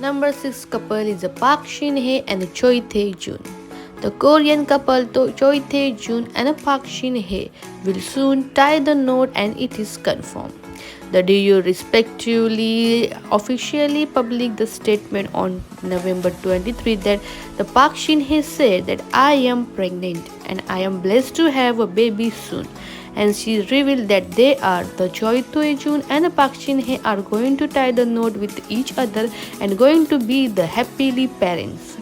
Number 6 couple is the Park Shin-hye and Choi Tae-jun. The Korean couple Choi Tae-jun and Park Shin-hye will soon tie the knot, and it is confirmed. The duo respectively officially published the statement on November 23 that the Park Shin-hye said that I am pregnant and I am blessed to have a baby soon. And she revealed that they are the Choi Tae-jun and Park Shin-hye are going to tie the knot with each other and going to be the happily parents.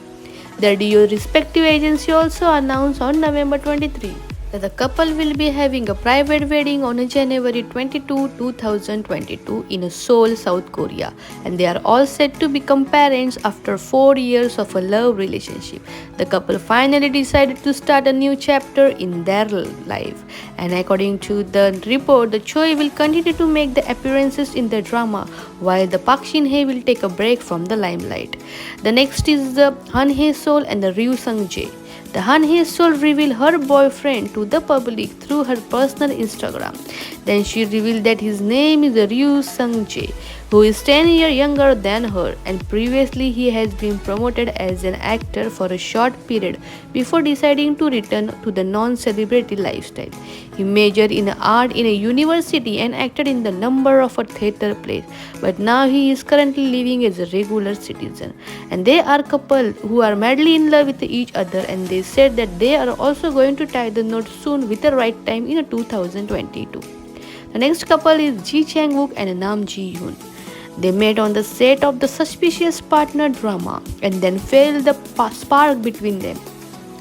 The duo respective agency also announced on November 23 that the couple will be having a private wedding on January 22, 2022 in Seoul, South Korea, and they are all set to become parents after 4 years of a love relationship. The couple finally decided to start a new chapter in their life, and according to the report, the Choi will continue to make the appearances in the drama while the Park Shin-hye will take a break from the limelight. The next is the Han Hae-sol and the Ryu Sung-jae. The Han Hae-sol revealed her boyfriend to the public through her personal Instagram. Then she revealed that his name is Ryu Sung-jae, who is 10 years younger than her, and previously he has been promoted as an actor for a short period before deciding to return to the non-celebrity lifestyle. He majored in art in a university and acted in the number of a theatre plays, but now he is currently living as a regular citizen. And they are a couple who are madly in love with each other, and they said that they are also going to tie the knot soon with the right time in 2022. The next couple is Ji Chang-wook and Nam Ji-hyun. They met on the set of the Suspicious Partner drama and then felt the spark between them.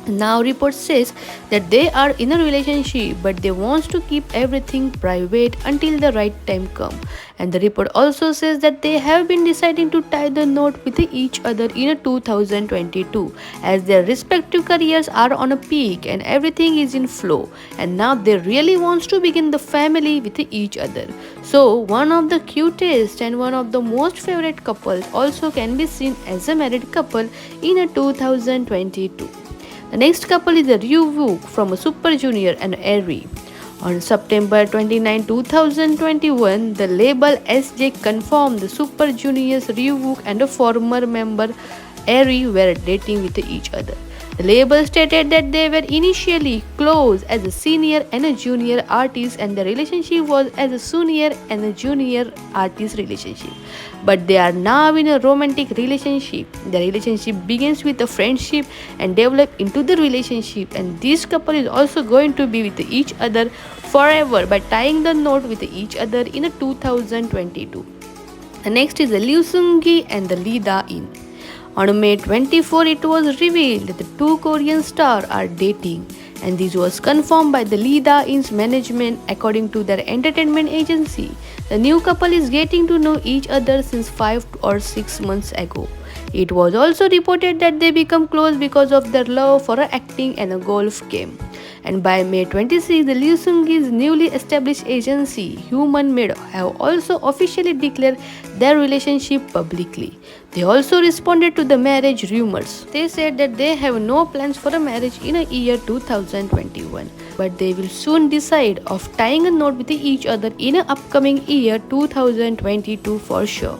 Now report says that they are in a relationship, but they want to keep everything private until the right time comes. And the report also says that they have been deciding to tie the knot with each other in 2022 as their respective careers are on a peak and everything is in flow, and now they really want to begin the family with each other. So one of the cutest and one of the most favorite couples also can be seen as a married couple in 2022. The next couple is Ryu Wook from Super Junior and Airy. On September 29, 2021, the label SJ confirmed the Super Junior's Ryu Wook and a former member Airy were dating with each other. The label stated that they were initially close as a senior and a junior artist, and the relationship was as a senior and a junior artist relationship. But they are now in a romantic relationship. The relationship begins with a friendship and develops into the relationship, and this couple is also going to be with each other forever by tying the knot with each other in 2022. The next is Lee Seung-gi and the Lee Da-in. On May 24, it was revealed that the two Korean stars are dating, and this was confirmed by the Lee Da-in's management according to their entertainment agency. The new couple is getting to know each other since 5 or 6 months ago. It was also reported that they become close because of their love for acting and a golf game. And by May 26, the Lee Seung-gi's newly established agency, Human Made, have also officially declared their relationship publicly. They also responded to the marriage rumors. They said that they have no plans for a marriage in a year 2021, but they will soon decide of tying a knot with each other in an upcoming year 2022 for sure.